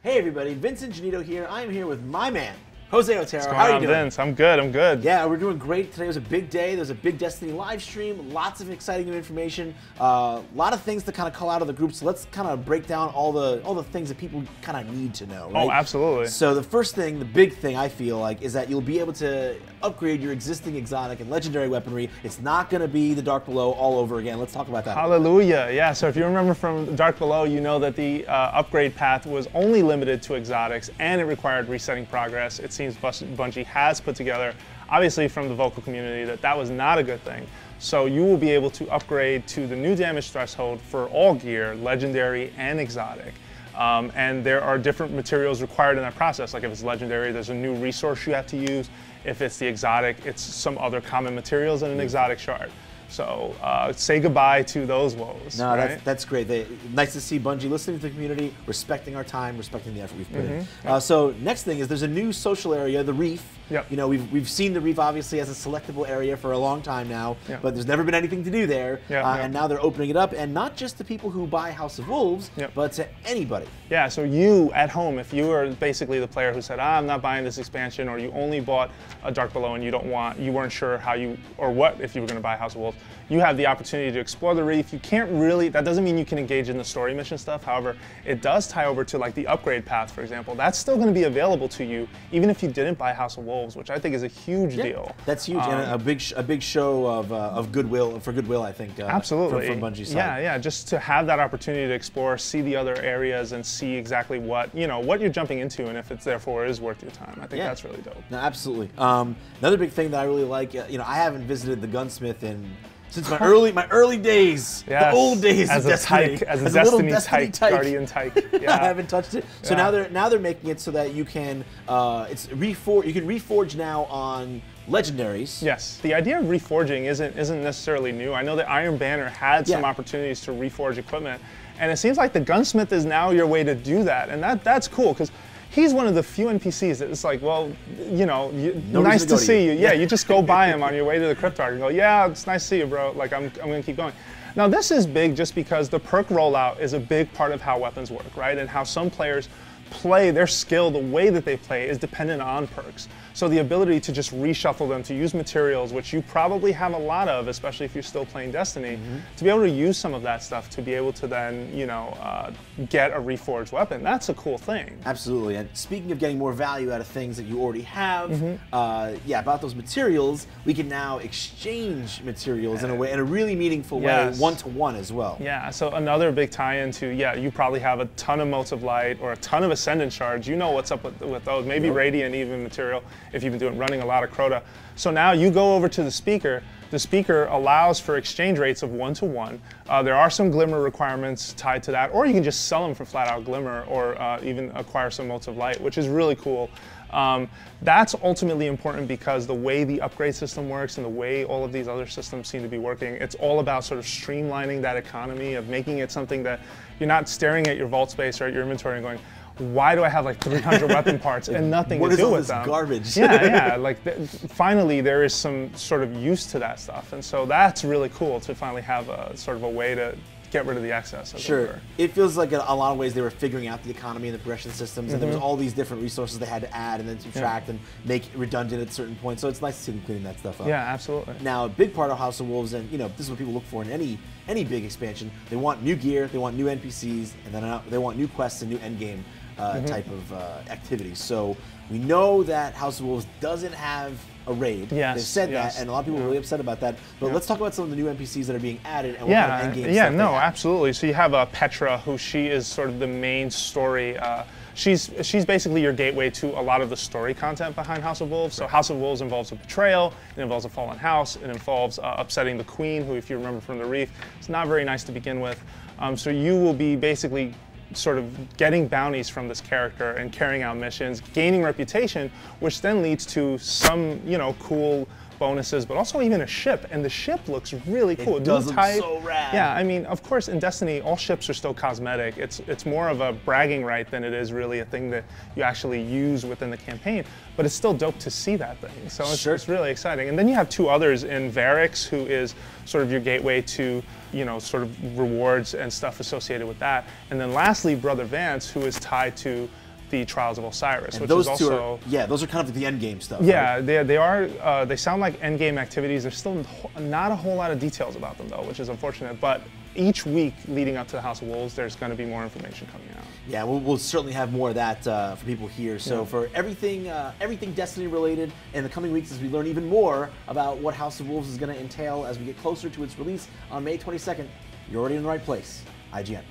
Hey everybody, Vince Ingenito here. I am here with my man, Jose Otero. How are you doing? Vince? I'm good. Yeah, we're doing great. Today was a big day. There's a big Destiny live stream, lots of exciting new information, a lot of things to kind of call out of the group. So let's kind of break down all the things that people kind of need to know. Right? Oh, absolutely. So the first thing, the big thing I feel like, is that you'll be able to upgrade your existing exotic and legendary weaponry. It's not going to be the Dark Below all over again. Let's talk about that. Hallelujah. Yeah, so if you remember from Dark Below, you know that the upgrade path was only limited to exotics and it required resetting progress. It seems Bungie has put together, obviously from the vocal community, that was not a good thing. So you will be able to upgrade to the new damage threshold for all gear, legendary and exotic. And there are different materials required in that process. Like if it's legendary, there's a new resource you have to use. If it's the exotic, it's some other common materials and an exotic shard. So say goodbye to those woes. No, right? that's great. Nice to see Bungie listening to the community, respecting our time, respecting the effort we've put in. So next thing is there's a new social area, the Reef. Yep. You know, we've seen the Reef obviously as a selectable area for a long time now, but there's never been anything to do there. And now they're opening it up, and not just to people who buy House of Wolves, but to anybody. Yeah, so you at home, if you are basically the player who said, I'm not buying this expansion, or you only bought a Dark Below and you weren't sure how you, or what if you were going to buy House of Wolves, you have the opportunity to explore the Reef. You can't really, that doesn't mean you can engage in the story mission stuff. However, it does tie over to like the upgrade path, for example. That's still going to be available to you, even if you didn't buy House of Wolves, which I think is a huge deal. That's huge, and a big show of goodwill, I think. Absolutely. From Bungie's side. Yeah, just to have that opportunity to explore, see the other areas, and see exactly what you're jumping into, and if it's therefore is worth your time. I think that's really dope. No, absolutely. Another big thing that I really like, I haven't visited the gunsmith since my early days, the old days as of Destiny. As a Destiny tyke, Guardian tyke. Yeah. I haven't touched it. So now they're making it so that you can you can reforge now on legendaries. Yes, the idea of reforging isn't necessarily new. I know that Iron Banner had some opportunities to reforge equipment, and it seems like the gunsmith is now your way to do that, and that's cool because he's one of the few NPCs that it's like, well, nice to see you. Yeah, you just go by him on your way to the Cryptarch and go, yeah, it's nice to see you, bro. Like, I'm gonna keep going. Now, this is big just because the perk rollout is a big part of how weapons work, right? And how some players play, their skill, the way that they play is dependent on perks. So the ability to just reshuffle them, to use materials, which you probably have a lot of, especially if you're still playing Destiny, to be able to use some of that stuff to be able to then, get a reforged weapon. That's a cool thing. Absolutely. And speaking of getting more value out of things that you already have, about those materials, we can now exchange materials in a really meaningful way, one-to-one as well. Yeah, so another big tie-in to, you probably have a ton of Motes of Light or a ton of Ascendant Shards. You know what's up with those. Maybe Radiant even material if you've been running a lot of Crota. So now you go over to the speaker. The speaker allows for exchange rates of 1-to-1. There are some Glimmer requirements tied to that, or you can just sell them for flat-out Glimmer, or even acquire some Motes of Light, which is really cool. That's ultimately important because the way the upgrade system works and the way all of these other systems seem to be working, it's all about sort of streamlining that economy, of making it something that you're not staring at your vault space or at your inventory and going, why do I have like 300 weapon parts and nothing to do with them? What is all this garbage? Yeah, like finally there is some sort of use to that stuff, and so that's really cool to finally have a sort of a way to get rid of the excess. Sure. It feels like in a lot of ways they were figuring out the economy and the progression systems, and there was all these different resources they had to add and then subtract and make redundant at certain points. So it's nice to see them cleaning that stuff up. Yeah, absolutely. Now, a big part of House of Wolves, and this is what people look for in any big expansion, they want new gear, they want new NPCs, and then they want new quests and new endgame type of activities. So we know that House of Wolves doesn't have a raid. They've said that, and a lot of people are really upset about that. But let's talk about some of the new NPCs that are being added and what kind of endgame stuff they have. Absolutely. So you have Petra, who she is sort of the main story. She's basically your gateway to a lot of the story content behind House of Wolves. So House of Wolves involves a betrayal, it involves a fallen house, it involves upsetting the queen, who, if you remember from the Reef, is not very nice to begin with. So you will be basically sort of getting bounties from this character and carrying out missions, gaining reputation, which then leads to some, cool bonuses, but also even a ship, and the ship looks really cool. It does look so rad. Yeah, I mean, of course, in Destiny, all ships are still cosmetic. It's more of a bragging right than it is really a thing that you actually use within the campaign, but it's still dope to see that thing. So it's really exciting. And then you have two others in Varix, who is sort of your gateway to, sort of rewards and stuff associated with that. And then lastly, Brother Vance, who is tied to the Trials of Osiris, And which those is two also those are kind of the end game stuff. yeah, right? they are. They sound like end game activities. There's still not a whole lot of details about them though, which is unfortunate. But each week leading up to the House of Wolves, there's going to be more information coming out. Yeah, we'll certainly have more of that for people here. So for everything Destiny related in the coming weeks, as we learn even more about what House of Wolves is going to entail as we get closer to its release on May 22nd, you're already in the right place. IGN.